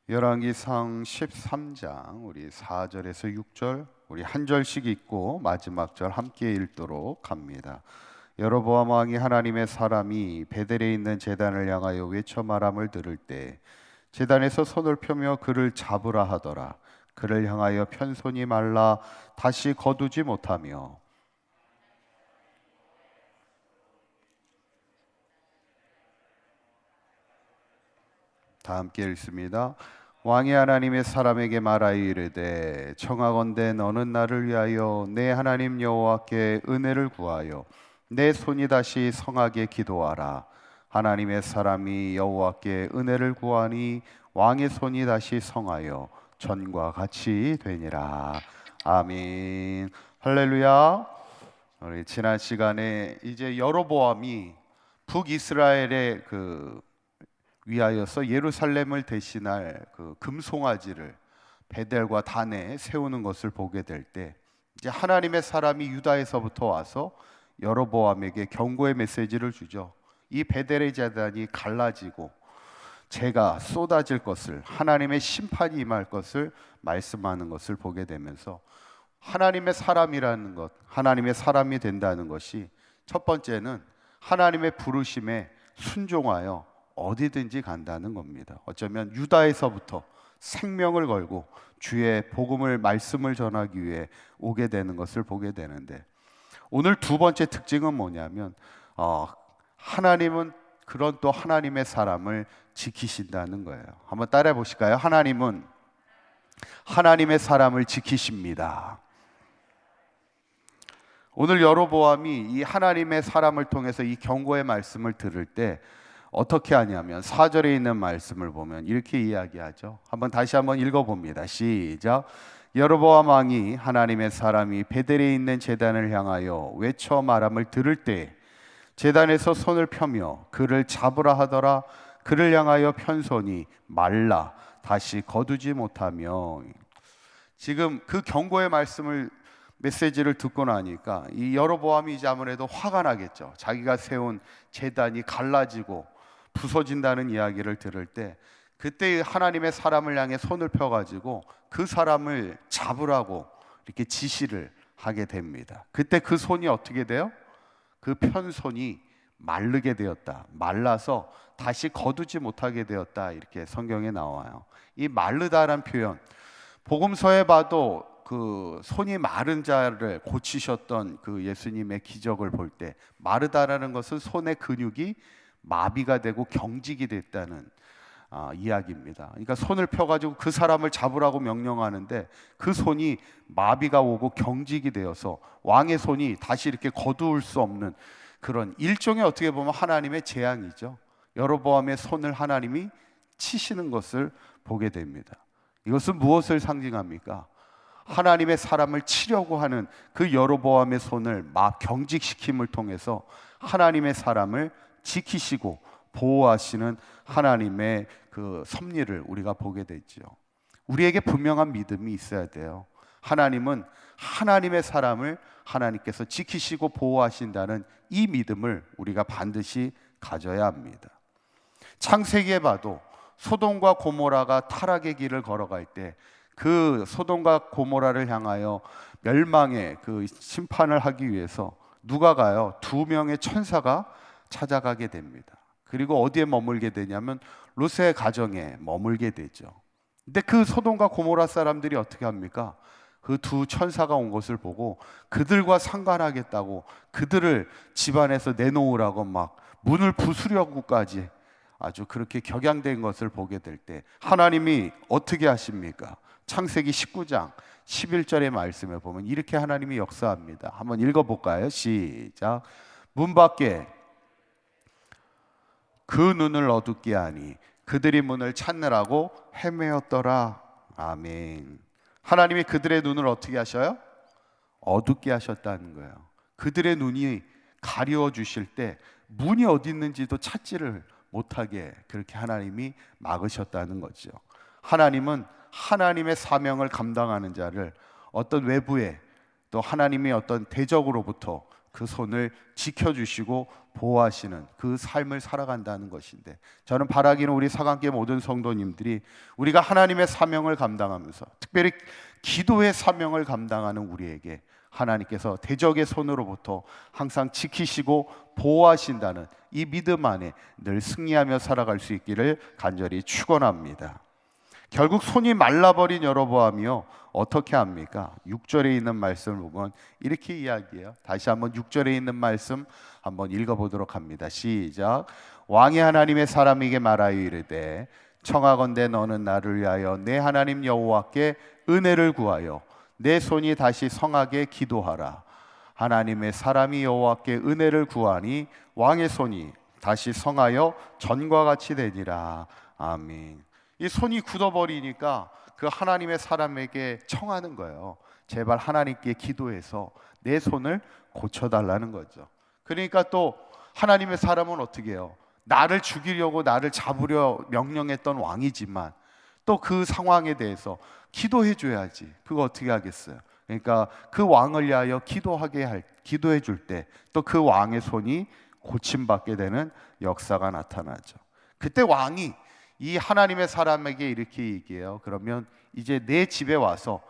열왕기상 13장 우리 4절에서 6절 우리 한 절씩 읽고 마지막 절 함께 읽도록 합니다. 여로보암 왕이 하나님의 사람이 베델에 있는 제단을 향하여 외쳐 말함을 들을 때 제단에서 손을 펴며 그를 잡으라 하더라. 그를 향하여 편손이 말라 다시 거두지 못하며 다 함께 읽습니다. 왕이 하나님의 사람에게 말하여 이르되 청하건대 너는 나를 위하여 내 하나님 여호와께 은혜를 구하여 내 손이 다시 성하게 기도하라. 하나님의 사람이 여호와께 은혜를 구하니 왕의 손이 다시 성하여 전과 같이 되니라. 아멘. 할렐루야. 우리 지난 시간에 이제 여로보암이 북이스라엘의 위하여서 예루살렘을 대신할 그 금송아지를 베델과 단에 세우는 것을 보게 될 때 이제 하나님의 사람이 유다에서부터 와서 여로보암에게 경고의 메시지를 주죠. 이 베델의 제단이 갈라지고 재가 쏟아질 것을, 하나님의 심판이 임할 것을 말씀하는 것을 보게 되면서 하나님의 사람이라는 것, 하나님의 사람이 된다는 것이 첫 번째는 하나님의 부르심에 순종하여 어디든지 간다는 겁니다. 어쩌면 유다에서부터 생명을 걸고 주의 복음을 말씀을 전하기 위해 오게 되는 것을 보게 되는데, 오늘 두 번째 특징은 뭐냐면 하나님은 그런 또 하나님의 사람을 지키신다는 거예요. 한번 따라해 보실까요? 하나님은 하나님의 사람을 지키십니다. 오늘 여로보암이 이 하나님의 사람을 통해서 이 경고의 말씀을 들을 때 어떻게 하냐면 4절에 있는 말씀을 보면 이렇게 이야기하죠. 다시 한번 읽어봅니다. 시작. 여로보암 왕이 하나님의 사람이 베델에 있는 제단을 향하여 외쳐 말함을 들을 때 제단에서 손을 펴며 그를 잡으라 하더라. 그를 향하여 편손이 말라 다시 거두지 못하며. 지금 그 경고의 말씀을 메시지를 듣고 나니까 이 여로보암이 이제 아무래도 화가 나겠죠. 자기가 세운 제단이 갈라지고 부서진다는 이야기를 들을 때 그때 하나님의 사람을 향해 손을 펴가지고 그 사람을 잡으라고 이렇게 지시를 하게 됩니다. 그때 그 손이 어떻게 돼요? 그 편손이 마르게 되었다. 말라서 다시 거두지 못하게 되었다. 이렇게 성경에 나와요. 이 마르다란 표현, 복음서에 봐도 그 손이 마른 자를 고치셨던 그 예수님의 기적을 볼 때 마르다라는 것은 손의 근육이 마비가 되고 경직이 됐다는 이야기입니다. 그러니까 손을 펴가지고 그 사람을 잡으라고 명령하는데 그 손이 마비가 오고 경직이 되어서 왕의 손이 다시 이렇게 거두을 수 없는 그런 일종의 어떻게 보면 하나님의 재앙이죠. 여로보암의 손을 하나님이 치시는 것을 보게 됩니다. 이것은 무엇을 상징합니까? 하나님의 사람을 치려고 하는 그 여로보암의 손을 경직시킴을 통해서 하나님의 사람을 지키시고 보호하시는 하나님의 그 섭리를 우리가 보게 되죠. 우리에게 분명한 믿음이 있어야 돼요. 하나님은 하나님의 사람을 하나님께서 지키시고 보호하신다는 이 믿음을 우리가 반드시 가져야 합니다. 창세기에 봐도 소돔과 고모라가 타락의 길을 걸어갈 때 그 소돔과 고모라를 향하여 멸망의 그 심판을 하기 위해서 누가 가요? 두 명의 천사가 찾아가게 됩니다. 그리고 어디에 머물게 되냐면 롯의 가정에 머물게 되죠. 근데 그 소돔과 고모라 사람들이 어떻게 합니까? 그 두 천사가 온 것을 보고 그들과 상관하겠다고 그들을 집안에서 내놓으라고 막 문을 부수려고까지 아주 그렇게 격양된 것을 보게 될 때 하나님이 어떻게 하십니까? 창세기 19장 11절의 말씀에 보면 이렇게 하나님이 역사합니다. 한번 읽어볼까요? 시작. 문 밖에 그 눈을 어둡게 하니 그들이 문을 찾느라고 헤매었더라. 아멘. 하나님이 그들의 눈을 어떻게 하셔요? 어둡게 하셨다는 거예요. 그들의 눈이 가리워 주실 때 문이 어디 있는지도 찾지를 못하게 그렇게 하나님이 막으셨다는 거죠. 하나님은 하나님의 사명을 감당하는 자를 어떤 외부에 또 하나님의 어떤 대적으로부터 그 손을 지켜주시고 보호하시는 그 삶을 살아간다는 것인데, 저는 바라기는 우리 사강계 모든 성도님들이 우리가 하나님의 사명을 감당하면서 특별히 기도의 사명을 감당하는 우리에게 하나님께서 대적의 손으로부터 항상 지키시고 보호하신다는 이 믿음 안에 늘 승리하며 살아갈 수 있기를 간절히 축원합니다. 결국 손이 말라버린 여로보암이요 어떻게 합니까? 6절에 있는 말씀을 보면 이렇게 이야기해요. 다시 한번 6절에 있는 말씀 한번 읽어보도록 합니다. 시작. 왕이 하나님의 사람에게 말하여 이르되 청하건대 너는 나를 위하여 내 하나님 여호와께 은혜를 구하여 내 손이 다시 성하게 기도하라. 하나님의 사람이 여호와께 은혜를 구하니 왕의 손이 다시 성하여 전과 같이 되니라. 아멘. 이 손이 굳어버리니까 그 하나님의 사람에게 청하는 거예요. 제발 하나님께 기도해서 내 손을 고쳐달라는 거죠. 그러니까 또 하나님의 사람은 어떻게 해요? 나를 죽이려고 나를 잡으려 명령했던 왕이지만 또 그 상황에 대해서 기도해 줘야지. 그거 어떻게 하겠어요? 그러니까 그 왕을 위하여 기도해 줄 때 또 그 왕의 손이 고침받게 되는 역사가 나타나죠. 그때 왕이 이 하나님의 사람에게 이렇게 얘기해요. 그러면 이제 내 집에 와서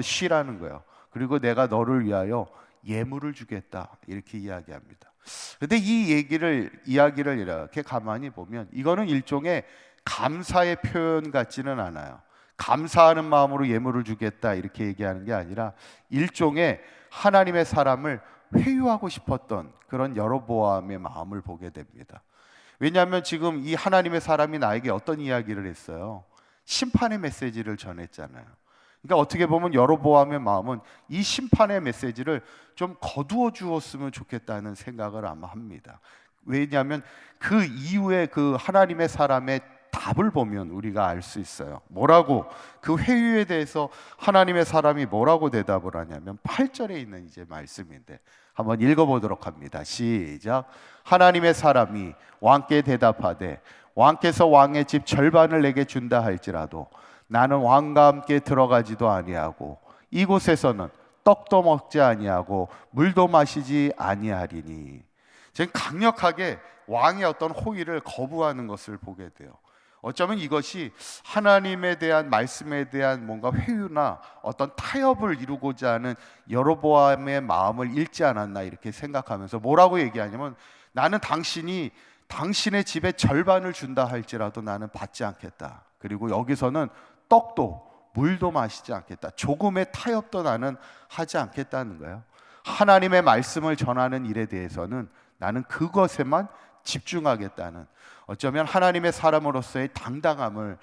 쉬라는 거예요. 그리고 내가 너를 위하여 예물을 주겠다, 이렇게 이야기합니다. 근데 이 이야기를 이렇게 가만히 보면 이거는 일종의 감사의 표현 같지는 않아요. 감사하는 마음으로 예물을 주겠다 이렇게 얘기하는 게 아니라 일종의 하나님의 사람을 회유하고 싶었던 그런 여로보암의 마음을 보게 됩니다. 왜냐하면 지금 이 하나님의 사람이 나에게 어떤 이야기를 했어요? 심판의 메시지를 전했잖아요. 그러니까 어떻게 보면 여로보암의 마음은 이 심판의 메시지를 좀 거두어 주었으면 좋겠다는 생각을 아마 합니다. 왜냐하면 그 이후에 그 하나님의 사람의 답을 보면 우리가 알 수 있어요. 뭐라고 그 회유에 대해서 하나님의 사람이 뭐라고 대답을 하냐면 8절에 있는 이제 말씀인데 한번 읽어보도록 합니다. 시작. 하나님의 사람이 왕께 대답하되 왕께서 왕의 집 절반을 내게 준다 할지라도 나는 왕과 함께 들어가지도 아니하고 이곳에서는 떡도 먹지 아니하고 물도 마시지 아니하리니. 지금 강력하게 왕의 어떤 호의를 거부하는 것을 보게 돼요. 어쩌면 이것이 하나님에 대한 말씀에 대한 뭔가 회유나 어떤 타협을 이루고자 하는 여로보암의 마음을 읽지 않았나 이렇게 생각하면서 뭐라고 얘기하냐면 나는 당신의 집에 절반을 준다 할지라도 나는 받지 않겠다. 그리고 여기서는 떡도 물도 마시지 않겠다. 조금의 타협도 나는 하지 않겠다는 거예요. 하나님의 말씀을 전하는 일에 대해서는 나는 그것에만 집중하겠다는, 어쩌면 하나님의 사람으로서의 당당함을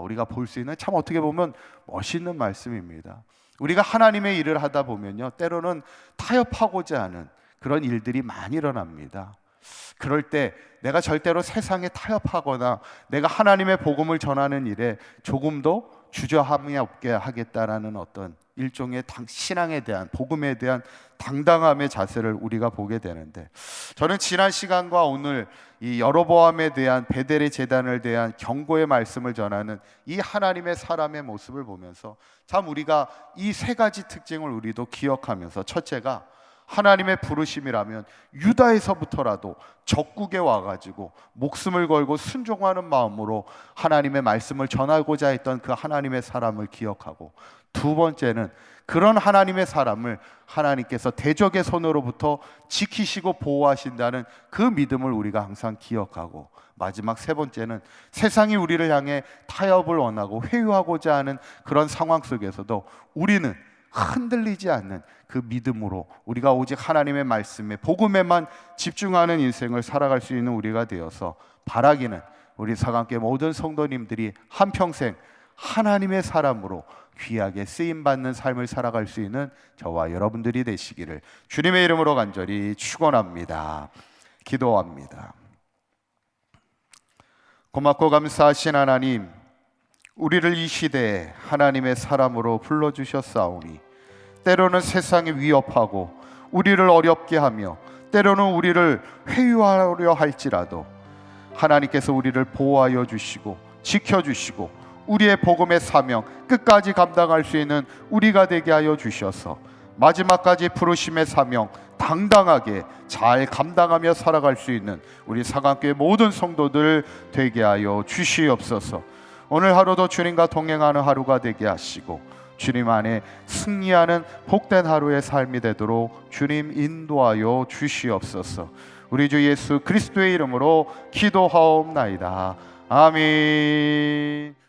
우리가 볼 수 있는 참 어떻게 보면 멋있는 말씀입니다. 우리가 하나님의 일을 하다 보면요 때로는 타협하고자 하는 그런 일들이 많이 일어납니다. 그럴 때 내가 절대로 세상에 타협하거나 내가 하나님의 복음을 전하는 일에 조금도 주저함이 없게 하겠다라는 어떤 일종의 신앙에 대한, 복음에 대한 당당함의 자세를 우리가 보게 되는데, 저는 지난 시간과 오늘 이 여로보암에 대한 베델의 제단을 대한 경고의 말씀을 전하는 이 하나님의 사람의 모습을 보면서 참 우리가 이 세 가지 특징을 우리도 기억하면서, 첫째가 하나님의 부르심이라면 유다에서부터라도 적국에 와가지고 목숨을 걸고 순종하는 마음으로 하나님의 말씀을 전하고자 했던 그 하나님의 사람을 기억하고, 두 번째는 그런 하나님의 사람을 하나님께서 대적의 손으로부터 지키시고 보호하신다는 그 믿음을 우리가 항상 기억하고, 마지막 세 번째는 세상이 우리를 향해 타협을 원하고 회유하고자 하는 그런 상황 속에서도 우리는 흔들리지 않는 그 믿음으로 우리가 오직 하나님의 말씀에, 복음에만 집중하는 인생을 살아갈 수 있는 우리가 되어서, 바라기는 우리 사강교회 모든 성도님들이 한평생 하나님의 사람으로 귀하게 쓰임받는 삶을 살아갈 수 있는 저와 여러분들이 되시기를 주님의 이름으로 간절히 축원합니다. 기도합니다. 고맙고 감사하신 하나님, 우리를 이 시대에 하나님의 사람으로 불러주셨사오니 때로는 세상이 위협하고 우리를 어렵게 하며 때로는 우리를 회유하려 할지라도 하나님께서 우리를 보호하여 주시고 지켜주시고 우리의 복음의 사명 끝까지 감당할 수 있는 우리가 되게 하여 주셔서 마지막까지 부르심의 사명 다 당당하게 잘 감당하며 살아갈 수 있는 우리 사강교회 모든 성도들 되게 하여 주시옵소서. 오늘 하루도 주님과 동행하는 하루가 되게 하시고 주님 안에 승리하는 복된 하루의 삶이 되도록 주님 인도하여 주시옵소서. 우리 주 예수 그리스도의 이름으로 기도하옵나이다. 아멘.